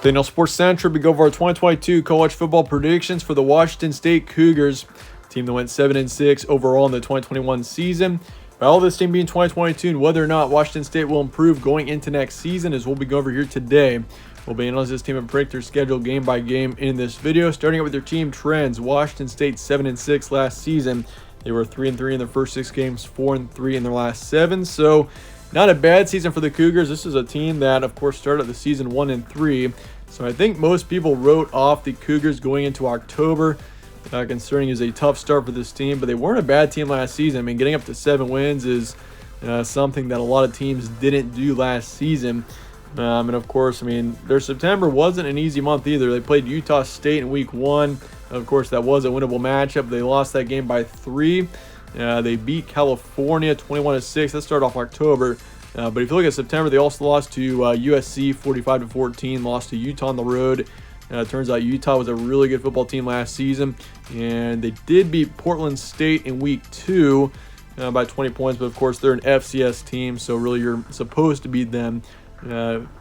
Daniel Sports Central, we go over our 2022 college football predictions for the Washington State Cougars, team that went 7-6 overall in the 2021 season. By all this team being 2022 and whether or not Washington State will improve going into next season is what we'll be going over here today. We'll be analyzing this team and predict their schedule game by game in this video. Starting out with their team trends, Washington State 7-6 last season. They were 3-3 in their first 6 games, 4-3 in their last 7. So not a bad season for the Cougars. This is a team that, of course, started the season 1-3. So I think most people wrote off the Cougars going into October, considering it was a tough start for this team. But they weren't a bad team last season. I mean, getting up to 7 wins is something that a lot of teams didn't do last season. And of course, I mean, their September wasn't an easy month either. They played Utah State in week 1. Of course, that was a winnable matchup. They lost that game by 3. They beat California 21-6. That started off October. But if you look at September, they also lost to USC 45-14. Lost to Utah on the road. Turns out Utah was a really good football team last season. And they did beat Portland State in week 2 by 20 points. But of course, they're an FCS team. So really, you're supposed to beat them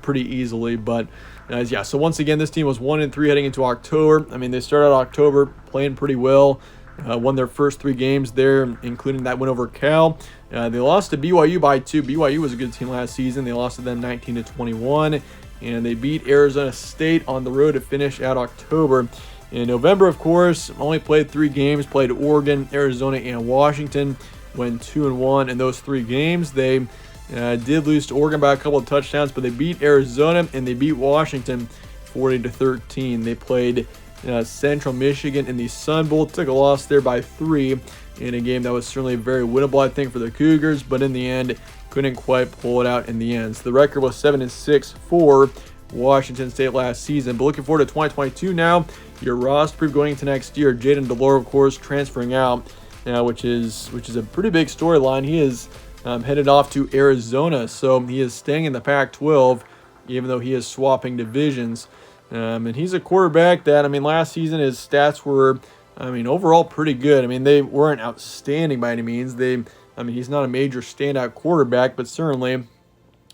pretty easily. But yeah, so once again, this team was 1-3 heading into October. I mean, they started October playing pretty well. Won their first 3 games there, including that win over Cal. They lost to BYU by 2. BYU was a good team last season. They lost to them 19-21. And they beat Arizona State on the road to finish out October. In November, of course, only played 3 games. Played Oregon, Arizona, and Washington. Went 2-1 in those 3 games. They did lose to Oregon by a couple of touchdowns, but they beat Arizona and they beat Washington 40-13. They played Central Michigan in the Sun Bowl. Took a loss there by 3 in a game that was certainly very winnable, I think, for the Cougars, but in the end, couldn't quite pull it out in the end. So the record was 7-6 for Washington State last season. But looking forward to 2022 now, your roster proof going into next year. Jayden DeLore, of course, transferring out, which is a pretty big storyline. He is headed off to Arizona, so he is staying in the Pac-12, even though he is swapping divisions. And he's a quarterback that, I mean, last season his stats were, I mean, overall pretty good. I mean, they weren't outstanding by any means. He's not a major standout quarterback, but certainly,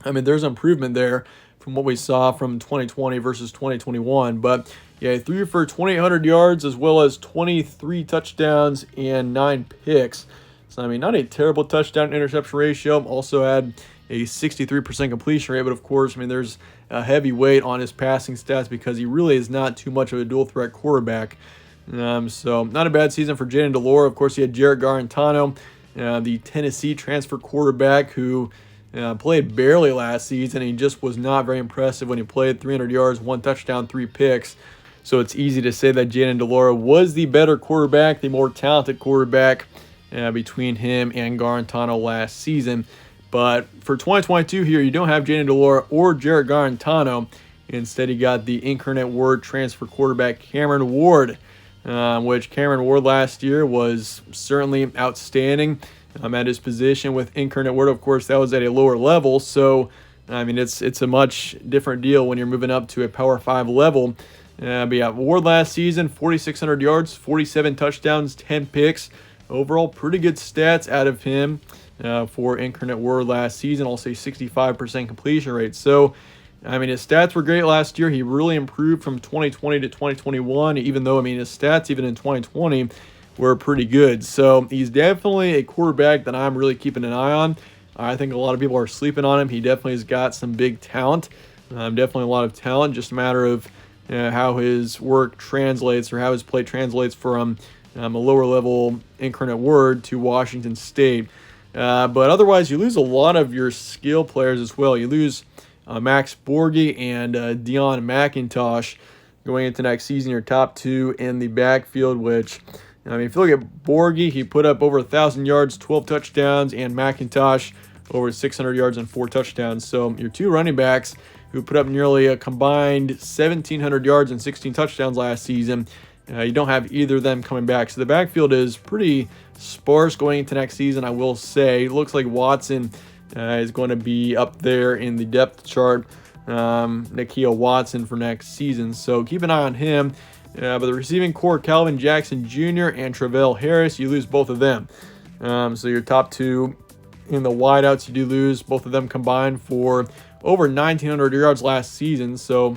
I mean, there's improvement there from what we saw from 2020 versus 2021. But yeah, he threw for 2,800 yards as well as 23 touchdowns and 9 picks. So, I mean, not a terrible touchdown interception ratio. Also had a 63% completion rate, but of course, I mean, there's a heavy weight on his passing stats because he really is not too much of a dual threat quarterback. So not a bad season for Jayden DeLore. Of course, he had Jarrett Garantano, the Tennessee transfer quarterback who played barely last season. He just was not very impressive when he played. 300 yards, 1 touchdown, 3 picks. So it's easy to say that Jayden DeLore was the better quarterback, the more talented quarterback between him and Garantano last season. But for 2022 here, you don't have Jayden DeLore or Jarrett Garantano. Instead, you got the Incarnate Word transfer quarterback Cameron Ward, which Cameron Ward last year was certainly outstanding at his position. With Incarnate Word, of course, that was at a lower level. So, I mean, it's a much different deal when you're moving up to a Power 5 level. But yeah, Ward last season, 4,600 yards, 47 touchdowns, 10 picks. Overall, pretty good stats out of him. For Incarnate Word last season, I'll say 65% completion rate. So, I mean, his stats were great last year. He really improved from 2020 to 2021, even though, I mean, his stats even in 2020 were pretty good. So, he's definitely a quarterback that I'm really keeping an eye on. I think a lot of people are sleeping on him. He definitely has got some big talent, definitely a lot of talent, just a matter of how his work translates or how his play translates from a lower level Incarnate Word to Washington State. But otherwise, you lose a lot of your skill players as well. You lose Max Borghi and Deion McIntosh going into next season, your top 2 in the backfield, which, I mean, if you look at Borghi, he put up over 1,000 yards, 12 touchdowns, and McIntosh over 600 yards and 4 touchdowns. So your 2 running backs who put up nearly a combined 1,700 yards and 16 touchdowns last season, you don't have either of them coming back. So the backfield is pretty sparse going into next season, I will say. It looks like Watson is going to be up there in the depth chart. Nakia Watson for next season. So keep an eye on him. But the receiving core, Calvin Jackson Jr. and Travell Harris, you lose both of them. So your top 2 in the wideouts, you do lose both of them combined for over 1,900 yards last season. So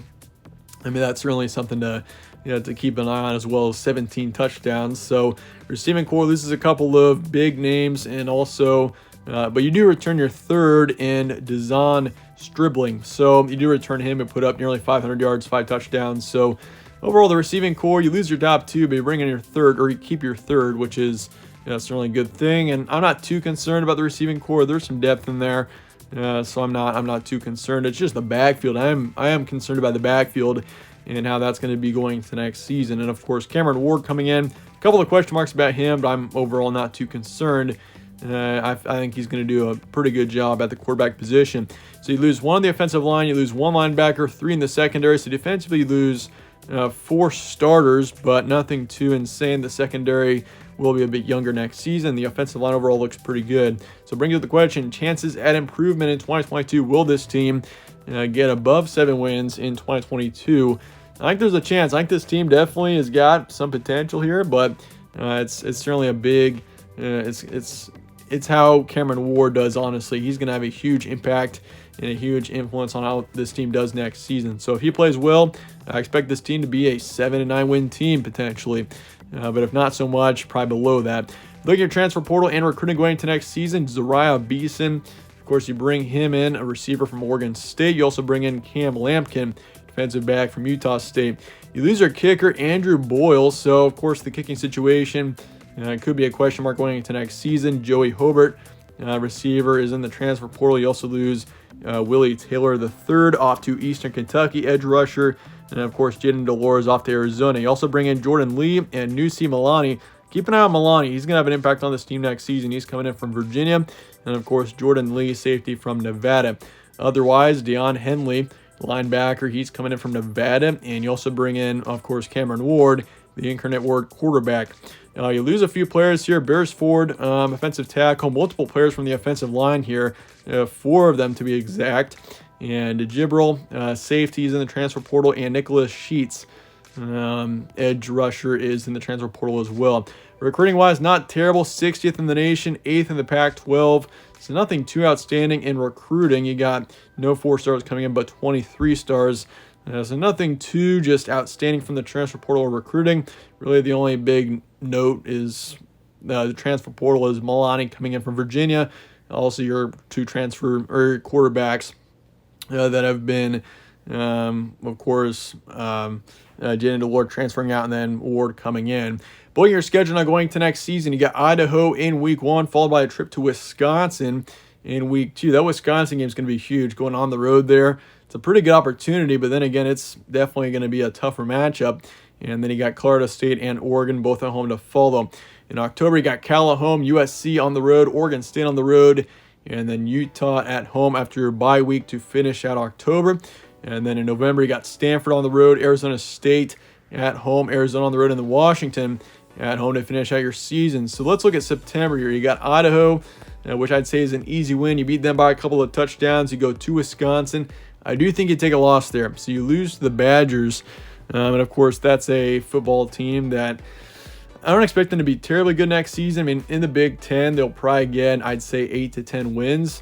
I mean, that's certainly something to to keep an eye on, as well as 17 touchdowns. So receiving core loses a couple of big names, and also, but you do return your third in Dazon Stribling. So you do return him and put up nearly 500 yards, 5 touchdowns. So overall, the receiving core, you lose your top two, but you bring in your third, or you keep your third, which is certainly a good thing. And I'm not too concerned about the receiving core. There's some depth in there. So I'm not too concerned. It's just the backfield. I am concerned about the backfield and how that's going to be going to next season. And of course, Cameron Ward coming in. A couple of question marks about him, but I'm overall not too concerned. I think he's going to do a pretty good job at the quarterback position. So you lose one on the offensive line, you lose one linebacker, 3 in the secondary. So defensively, you lose 4 starters, but nothing too insane. The secondary will be a bit younger next season. The offensive line overall looks pretty good. So brings up the question, chances at improvement in 2022. Will this team get above 7 wins in 2022? I think there's a chance. I think this team definitely has got some potential here, but it's certainly a big, it's how Cameron Ward does, honestly. He's going to have a huge impact and a huge influence on how this team does next season. So if he plays well, I expect this team to be a 7-9 win team potentially. But if not so much, probably below that. Looking at transfer portal and recruiting going into next season, Zariah Beeson. Of course, you bring him in, a receiver from Oregon State. You also bring in Cam Lampkin, defensive back from Utah State. You lose your kicker, Andrew Boyle. So, of course, the kicking situation could be a question mark going into next season. Joey Hobart, receiver, is in the transfer portal. You also lose Willie Taylor III off to Eastern Kentucky, edge rusher. And, of course, Jaden Delores off to Arizona. You also bring in Jordan Lee and Nusi Milani. Keep an eye on Milani. He's going to have an impact on this team next season. He's coming in from Virginia. And, of course, Jordan Lee, safety from Nevada. Otherwise, Deion Henley, linebacker, he's coming in from Nevada. And you also bring in, of course, Cameron Ward, the Incarnate Word quarterback. You lose a few players here. Beresford, offensive tackle, multiple players from the offensive line here, 4 of them to be exact. And Jibril, safeties in the transfer portal, and Nicholas Sheets, edge rusher, is in the transfer portal as well. Recruiting-wise, not terrible. 60th in the nation, 8th in the Pac-12. So nothing too outstanding in recruiting. You got no 4 stars coming in, but 23 stars. So nothing too just outstanding from the transfer portal or recruiting. Really, the only big note is the transfer portal is Milani coming in from Virginia. Also, your 2 transfer or quarterbacks that have been, of course, Jaden Delore transferring out and then Ward coming in. But your schedule now going to next season, you got Idaho in week 1, followed by a trip to Wisconsin in week 2. That Wisconsin game is going to be huge, going on the road there. It's a pretty good opportunity, but then again, it's definitely going to be a tougher matchup. And then you got Colorado State and Oregon both at home to follow. In October, you got Cal at home, USC on the road, Oregon State on the road, and then Utah at home after your bye week to finish out October. And then in November, you got Stanford on the road, Arizona State at home, Arizona on the road, and then Washington at home to finish out your season. So let's look at September here. You got Idaho, which I'd say is an easy win. You beat them by a couple of touchdowns. You go to Wisconsin. I do think you take a loss there. So you lose to the Badgers. And of course, that's a football team that I don't expect them to be terribly good next season. I mean, in the Big Ten, they'll probably get, I'd say, 8 to 10 wins.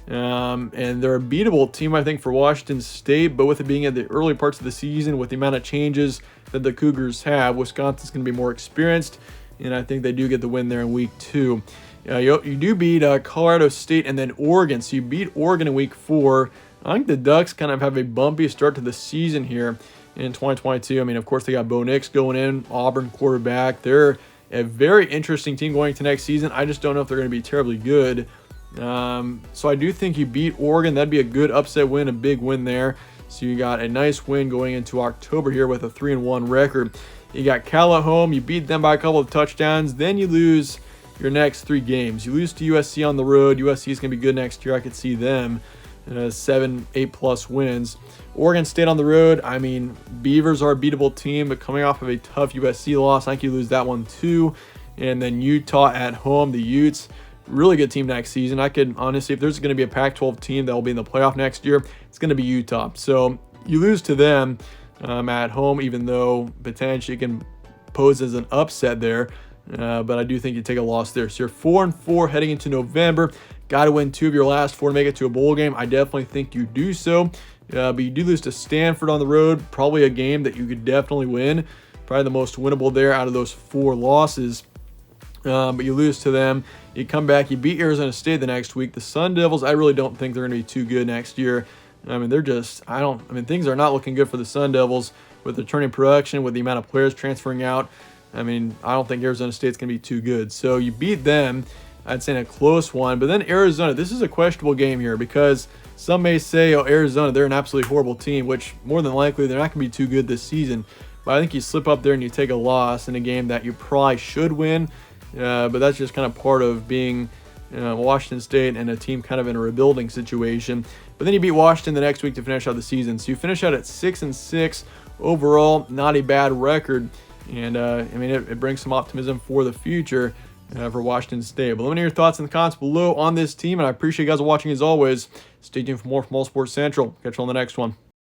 And they're a beatable team, I think, for Washington State. But with it being at the early parts of the season, with the amount of changes that the Cougars have, Wisconsin's going to be more experienced. And I think they do get the win there in week 2. You do beat Colorado State and then Oregon. So you beat Oregon in week 4. I think the Ducks kind of have a bumpy start to the season here in 2022. I mean, of course, they got Bo Nix going in, Auburn quarterback. They're a very interesting team going into next season. I just don't know if they're going to be terribly good. So I do think you beat Oregon. That'd be a good upset win, a big win there. So you got a nice win going into October here with a 3-1 record. You got Cal at home. You beat them by a couple of touchdowns. Then you lose your next 3 games. You lose to USC on the road. USC is going to be good next year. I could see them 7, 8+ wins. Oregon State on the road. I mean, Beavers are a beatable team, but coming off of a tough USC loss, I think you lose that one too. And then Utah at home. The Utes, really good team next season. I could honestly, if there's going to be a Pac-12 team that will be in the playoff next year, it's going to be Utah. So you lose to them at home, even though potentially it can pose as an upset there. but I do think you take a loss there. So you're 4-4 heading into November. Got to win 2 of your last 4 to make it to a bowl game. I definitely think you do so. But you do lose to Stanford on the road. Probably a game that you could definitely win. Probably the most winnable there out of those 4 losses. But you lose to them. You come back, you beat Arizona State the next week. The Sun Devils, I really don't think they're going to be too good next year. I mean, things are not looking good for the Sun Devils with returning production, with the amount of players transferring out. I mean, I don't think Arizona State's going to be too good. So you beat them, I'd say in a close one. But then Arizona, this is a questionable game here because some may say, oh, Arizona, they're an absolutely horrible team, which more than likely they're not going to be too good this season. But I think you slip up there and you take a loss in a game that you probably should win. But that's just kind of part of being Washington State and a team kind of in a rebuilding situation. But then you beat Washington the next week to finish out the season. So you finish out at 6-6 overall, not a bad record. And I mean, it brings some optimism for the future for Washington State. But let me know your thoughts in the comments below on this team. And I appreciate you guys watching as always. Stay tuned for more from All Sports Central. Catch you on the next one.